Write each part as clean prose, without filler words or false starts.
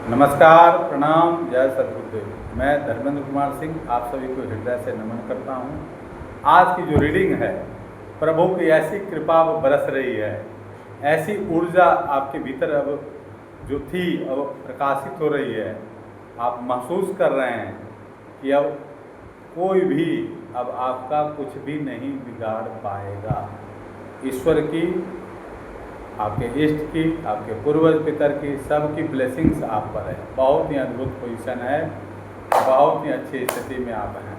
नमस्कार, प्रणाम, जय सद्गुरुदेव। मैं धर्मेंद्र कुमार सिंह आप सभी को हृदय से नमन करता हूँ। आज की जो रीडिंग है, प्रभु की ऐसी कृपा अब बरस रही है, ऐसी ऊर्जा आपके भीतर अब जो थी अब प्रकाशित हो रही है। आप महसूस कर रहे हैं कि अब कोई भी अब आपका कुछ भी नहीं बिगाड़ पाएगा। ईश्वर की, आपके इष्ट की, आपके पूर्वज पितर की, सबकी ब्लेसिंग्स आप पर है। बहुत ही अद्भुत पोजीशन है, बहुत ही अच्छी स्थिति में आप हैं।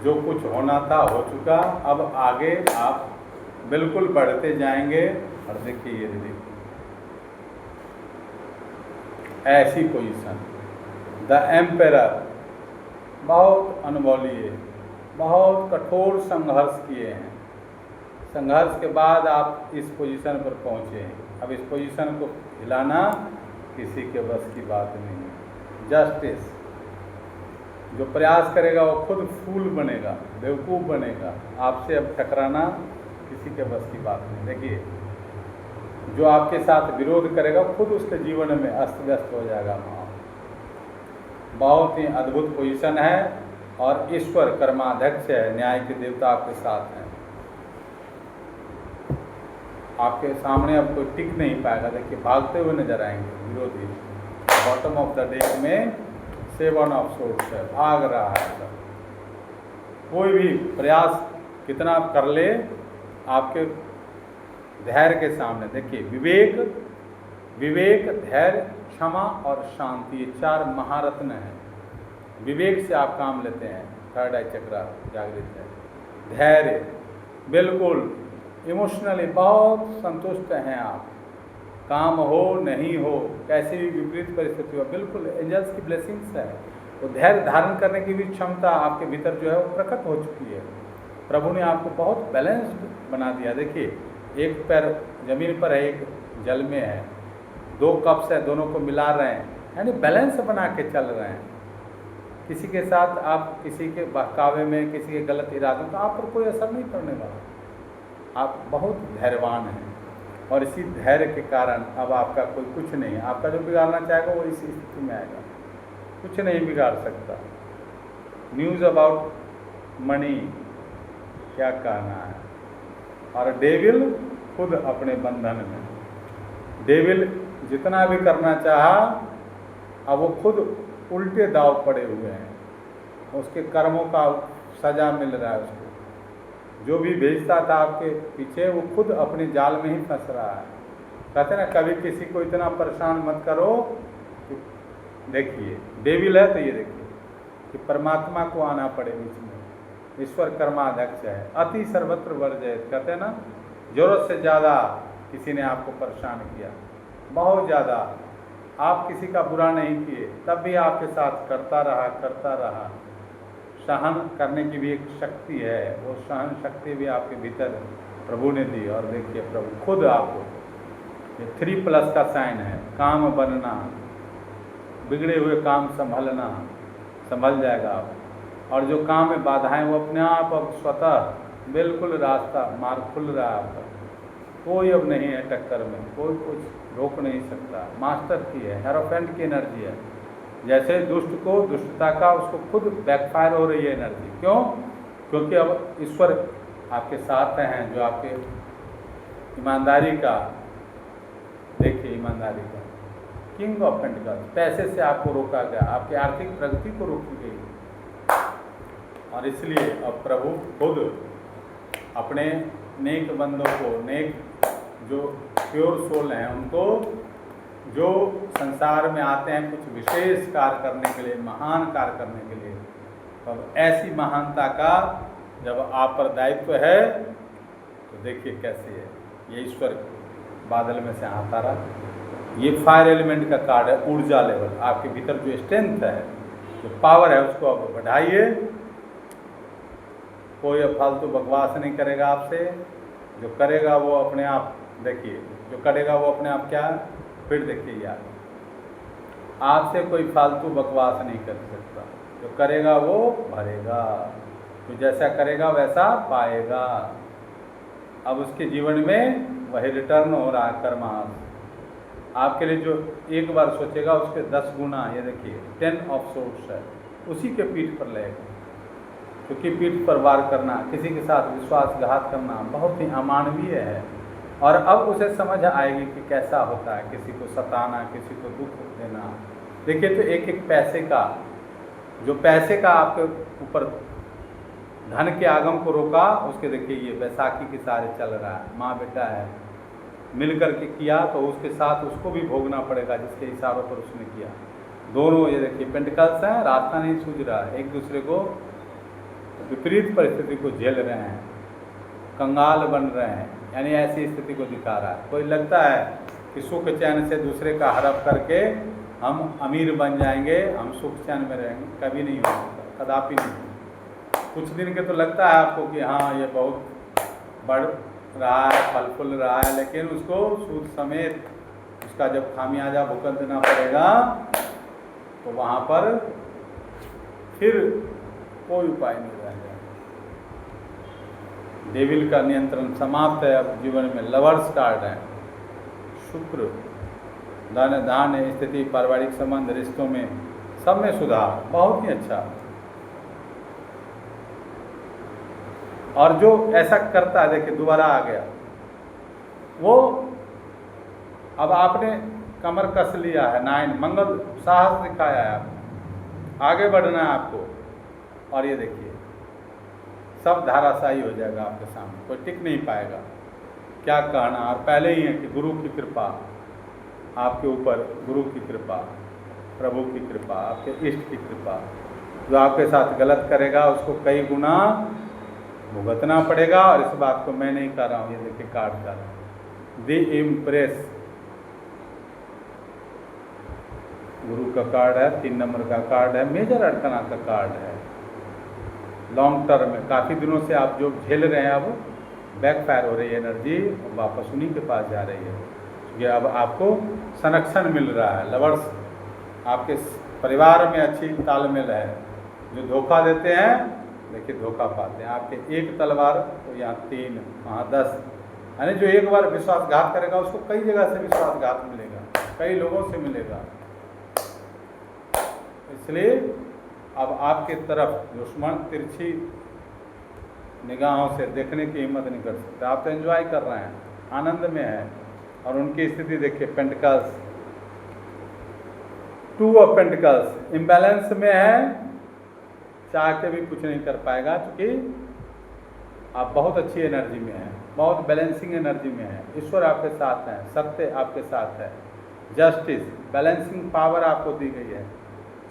जो कुछ होना था हो चुका, अब आगे आप बिल्कुल बढ़ते जाएंगे। और देखिए ये दीदी ऐसी पोजीशन, द एम्पेरर, बहुत अनुभवी, बहुत कठोर संघर्ष किए हैं। संघर्ष के बाद आप इस पोजीशन पर पहुँचे हैं। अब इस पोजीशन को हिलाना किसी के बस की बात नहीं है। जस्टिस, जो प्रयास करेगा वो खुद फूल बनेगा, बेवकूफ़ बनेगा। आपसे अब टकराना किसी के बस की बात नहीं। देखिए, जो आपके साथ विरोध करेगा खुद उसके जीवन में अस्त व्यस्त हो जाएगा। बहुत ही अद्भुत पोजीशन है और ईश्वर कर्माध्यक्ष है, न्याय के देवता आपके साथ हैं। आपके सामने अब कोई टिक नहीं पाएगा। देखिए, भागते हुए नजर आएंगे विरोधी। बॉटम ऑफ द डेक में 7 ऑफ सोर्ड्स है, भाग रहा है सब। कोई भी प्रयास कितना आप कर ले, आपके धैर्य के सामने। देखिए, विवेक, धैर्य, क्षमा और शांति, ये 4 महारत्न हैं। विवेक से आप काम लेते हैं, थर्ड आई चक्र जागृत है। धैर्य, बिल्कुल इमोशनली बहुत संतुष्ट हैं आप। काम हो नहीं हो, कैसी भी विपरीत परिस्थिति हो, बिल्कुल एंजल्स की ब्लेसिंग्स है। तो धैर्य धारण करने की भी क्षमता आपके भीतर जो है वो प्रकट हो चुकी है। प्रभु ने आपको बहुत बैलेंस्ड बना दिया। देखिए, एक पैर जमीन पर है, एक जल में है, 2 कप्स है, दोनों को मिला रहे हैं, यानी बैलेंस बना के चल रहे हैं। किसी के साथ आप किसी के बहकावे में, किसी के गलत इरादों का आप पर कोई असर नहीं पड़ने वाला। आप बहुत धैर्यवान हैं और इसी धैर्य के कारण अब आपका कोई कुछ नहीं है। आपका जो बिगाड़ना चाहेगा वो इसी स्थिति में आएगा, कुछ नहीं बिगाड़ सकता। न्यूज़ अबाउट मनी, क्या कहना है। और डेविल खुद अपने बंधन में, डेविल जितना भी करना चाहा अब वो खुद उल्टे दाव पड़े हुए हैं। उसके कर्मों का सजा मिल रहा है उसको। जो भी भेजता था आपके पीछे वो खुद अपने जाल में ही फंस रहा है। कहते ना, कभी किसी को इतना परेशान मत करो। देखिए, डेविल है तो ये देखिए कि परमात्मा को आना पड़े बीच में। ईश्वर कर्माध्यक्ष है, अति सर्वत्र वर्जयत। कहते हैं ना, जरूरत से ज़्यादा किसी ने आपको परेशान किया, बहुत ज़्यादा। आप किसी का बुरा नहीं किए, तब भी आपके साथ करता रहा। सहन करने की भी एक शक्ति है, वो सहन शक्ति भी आपके भीतर प्रभु ने दी। और देखिए, प्रभु खुद आपको, ये 3+ का साइन है, काम बनना, बिगड़े हुए काम संभल जाएगा आप। और जो काम में बाधाएं वो अपने आप अब स्वतः बिल्कुल मार्ग खुल रहा है आपका। कोई अब नहीं है टक्कर में, कोई कुछ रोक नहीं सकता। मास्टर की है, हेरोफेंट की एनर्जी है। जैसे दुष्ट को दुष्टता का उसको खुद बैकफायर हो रही है एनर्जी। क्यों? क्योंकि अब ईश्वर आपके साथ हैं, जो आपके ईमानदारी का, देखिए ईमानदारी का किंग ऑफ पेंटिकल्स, पैसे से आपको रोका गया, आपकी आर्थिक प्रगति को रोकी गई। और इसलिए अब प्रभु खुद अपने नेक बंदों को, नेक जो प्योर सोल हैं उनको, जो संसार में आते हैं कुछ विशेष कार्य करने के लिए, महान कार्य करने के लिए, अब ऐसी महानता का जब आप पर दायित्व है तो देखिए कैसे है। ये ईश्वर बादल में से हाथ आ रहा, ये फायर एलिमेंट का कार्ड है। ऊर्जा लेवल आपके भीतर जो स्ट्रेंथ है, जो पावर है, उसको अब बढ़ाइए। कोई फालतू बकवास नहीं करेगा आपसे। जो करेगा वो अपने आप, देखिए जो करेगा वो अपने आप क्या, फिर देखिए यार, आपसे कोई फालतू बकवास नहीं कर सकता। जो करेगा वो भरेगा, तो जैसा करेगा वैसा पाएगा। अब उसके जीवन में वही रिटर्न हो रहा है कर्मांश। आपके लिए जो एक बार सोचेगा उसके 10 गुना, ये देखिए 10 ऑफ सोर्स है, उसी के पीठ पर लगेगा। क्योंकि पीठ पर वार करना, किसी के साथ विश्वासघात करना बहुत ही अमानवीय है। और अब उसे समझ आएगी कि कैसा होता है किसी को सताना, किसी को दुख देना। देखिए तो एक एक पैसे का, जो पैसे का आपके ऊपर धन के आगम को रोका, उसके देखिए ये बैसाखी के सारे चल रहा है। माँ बेटा है, मिल कर के किया तो उसके साथ उसको भी भोगना पड़ेगा जिसके इशारों पर उसने किया। दोनों ये देखिए पेंटिकल्स हैं, रास्ता नहीं सूझ रहा है, एक दूसरे को विपरीत परिस्थिति को झेल रहे हैं, कंगाल बन रहे हैं, यानी ऐसी स्थिति को दिखा रहा है। कोई लगता है कि सुख चैन से दूसरे का हड़प करके हम अमीर बन जाएंगे, हम सुख चैन में रहेंगे, कभी नहीं हो सकता, कदापि नहीं। कुछ दिन के तो लगता है आपको कि हाँ ये बहुत बढ़ रहा है, फल फूल रहा है, लेकिन उसको सूद समेत उसका जब खामियाजा भुगत देना पड़ेगा तो वहाँ पर फिर कोई उपाय नहीं रहेगा। डेविल का नियंत्रण समाप्त है। अब जीवन में लवर्स कार्ड है, शुक्र, धन धान्य स्थिति, पारिवारिक संबंध, रिश्तों में, सब में सुधार, बहुत ही अच्छा। और जो ऐसा करता है, देखिए दोबारा आ गया वो, अब आपने कमर कस लिया है, 9 मंगल साहस दिखाया है आपको, आगे बढ़ना है आपको। और ये देखिए सब धाराशायी हो जाएगा आपके सामने, कोई टिक नहीं पाएगा, क्या कहना। और पहले ही है कि गुरु की कृपा आपके ऊपर, गुरु की कृपा, प्रभु की कृपा, आपके इष्ट की कृपा। जो आपके साथ गलत करेगा उसको कई गुना भुगतना पड़ेगा। और इस बात को मैं नहीं कर रहा हूँ, ये देखिए कार्ड का द इम्प्रेस, गुरु का कार्ड है, 3 नंबर का कार्ड है, मेजर अड़कना का कार्ड है। लॉन्ग टर्म में काफ़ी दिनों से आप जो झेल रहे हैं, अब बैकफायर हो रही है एनर्जी, वापस उन्हीं के पास जा रही है। क्योंकि अब आपको संरक्षण मिल रहा है। लवर्स आपके परिवार में अच्छी तालमेल है। जो धोखा देते हैं, देखिए धोखा पाते हैं। आपके एक तलवार तो यहाँ 3, वहाँ 10, यानी जो एक बार विश्वासघात करेगा उसको कई जगह से विश्वासघात मिलेगा, कई लोगों से मिलेगा। इसलिए अब आपके तरफ दुश्मन तिरछी निगाहों से देखने की हिम्मत नहीं कर सकते। आप तो एंजॉय कर रहे हैं, आनंद में हैं। और उनकी स्थिति देखिए, पेंटिकल्स, 2 ऑफ पेंटिकल्स इम्बैलेंस में है, चाह के भी कुछ नहीं कर पाएगा, क्योंकि आप बहुत अच्छी एनर्जी में हैं, बहुत बैलेंसिंग एनर्जी में हैं। ईश्वर आपके साथ हैं, सत्य आपके साथ है, जस्टिस, बैलेंसिंग पावर आपको दी गई है।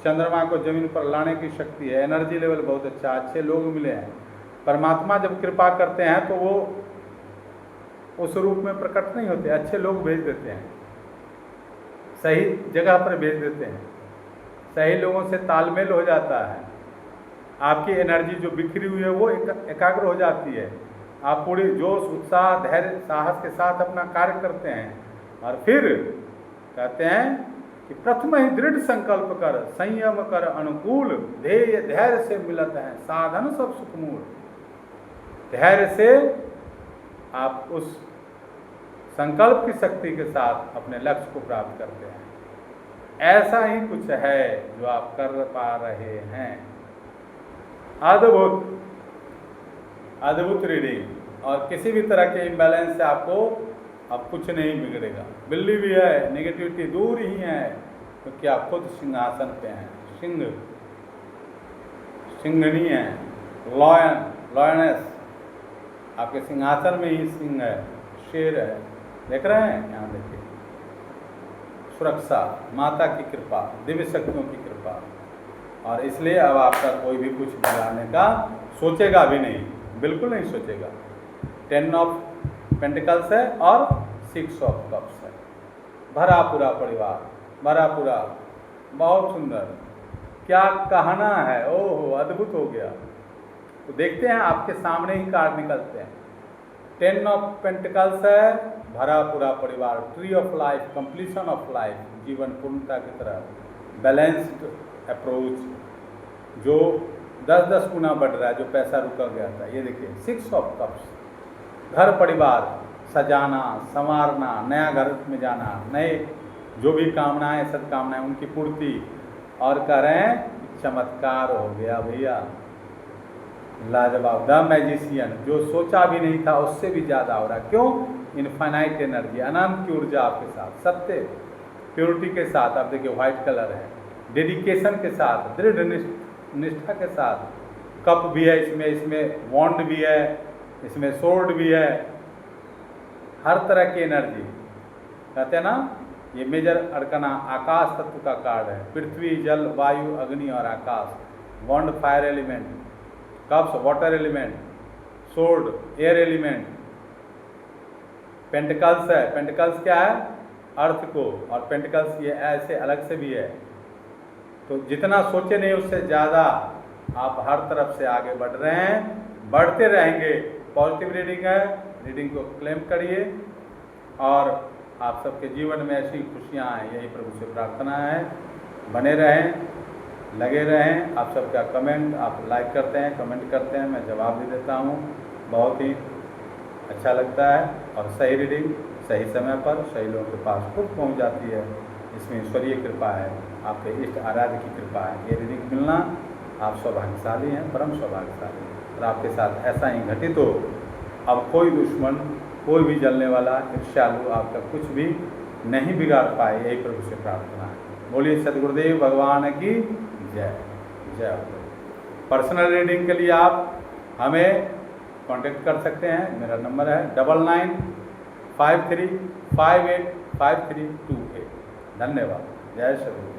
चंद्रमा को जमीन पर लाने की शक्ति है, एनर्जी लेवल बहुत अच्छा, अच्छे लोग मिले हैं। परमात्मा जब कृपा करते हैं तो वो उस रूप में प्रकट नहीं होते, अच्छे लोग भेज देते हैं, सही जगह पर भेज देते हैं, सही लोगों से तालमेल हो जाता है। आपकी एनर्जी जो बिखरी हुई है वो एकाग्र हो जाती है। आप पूरी जोश, उत्साह, धैर्य, साहस के साथ अपना कार्य करते हैं। और फिर कहते हैं कि प्रथम ही दृढ़ संकल्प कर, संयम कर अनुकूल, ध्येय धैर्य से मिलत है, साधन सब सुखमूल। धैर्य से आप उस संकल्प की शक्ति के साथ अपने लक्ष्य को प्राप्त करते हैं। ऐसा ही कुछ है जो आप कर पा रहे हैं। अद्भुत अद्भुत रीडिंग। और किसी भी तरह के इम्बैलेंस से आपको अब कुछ नहीं बिगड़ेगा। बिल्ली भी है, नेगेटिविटी दूर ही है, क्योंकि आप खुद सिंहासन पे हैं। सिंह, सिंघनी है, लॉयन, लॉयनेस, आपके सिंहासन में ही सिंह है, शेर है। देख रहे हैं, यहाँ देखिए, सुरक्षा, माता की कृपा, दिव्य शक्तियों की कृपा। और इसलिए अब आपका कोई भी कुछ बिगाड़ने का सोचेगा भी नहीं, बिल्कुल नहीं सोचेगा। 10 ऑफ पेंटिकल्स है और 6 ऑफ कप्स है। भरा पूरा परिवार, भरा पूरा, बहुत सुंदर, क्या कहना है। ओहो, अद्भुत हो गया। तो देखते हैं, आपके सामने ही कार्ड निकलते हैं। 10 ऑफ पेंटिकल्स है, भरा पूरा परिवार, tree of life, completion of life, जीवन पूर्णता की तरफ, बैलेंस्ड अप्रोच, जो 10-10 गुना बढ़ रहा है, जो पैसा रुका गया था। ये देखिए 6 ऑफ कप्स, घर परिवार सजाना, संवारना, नया घर में जाना, नए जो भी कामनाएं सद्कामनाएं उनकी पूर्ति, और कह रहे हैं चमत्कार हो गया भैया, लाजवाब। द मैजिशियन, जो सोचा भी नहीं था उससे भी ज़्यादा हो रहा। क्यों? इनफाइनाइट एनर्जी, अनंत की ऊर्जा आपके साथ, सत्य प्योरिटी के साथ। आप देखिए व्हाइट कलर है, डेडिकेशन के साथ, दृढ़ निष्ठा के साथ। कप भी है इसमें, इसमें वॉन्ड भी है, इसमें सोर्ड भी है, हर तरह की एनर्जी। कहते हैं ना, ये मेजर अरकना आकाश तत्व का कार्ड है। पृथ्वी, जल, वायु, अग्नि और आकाश। Wand fire element, cups water element, sword air element. Pentacles है, पेंटिकल्स क्या है? अर्थ को, और पेंटिकल्स ये ऐसे अलग से भी है। तो जितना सोचे नहीं उससे ज़्यादा आप हर तरफ से आगे बढ़ रहे हैं, बढ़ते रहेंगे। पॉजिटिव रीडिंग है, रीडिंग को क्लेम करिए और आप सबके जीवन में ऐसी खुशियाँ आएँ, यही प्रभु से प्रार्थना है। बने रहें, लगे रहें। आप सबका कमेंट आप लाइक करते हैं, कमेंट करते हैं, मैं जवाब भी देता हूँ। बहुत ही अच्छा लगता है, और सही रीडिंग सही समय पर सही लोगों के पास खुद पहुँच जाती है। इसमें ईश्वरीय कृपा है, आपके इष्ट आराध्य की कृपा है। ये रीडिंग मिलना आप सौभाग्यशाली हैं, परम सौभाग्यशाली हैं। और आपके साथ ऐसा ही घटित हो, अब कोई दुश्मन, कोई भी जलने वाला ईर्ष्यालु आपका कुछ भी नहीं बिगाड़ पाए, यही प्रभु से प्रार्थना है। बोलिए सद्गुरुदेव भगवान की जय जय। पर्सनल रीडिंग के लिए आप हमें कांटेक्ट कर सकते हैं। मेरा नंबर है 9953585328। धन्यवाद। जय सद्गुरु।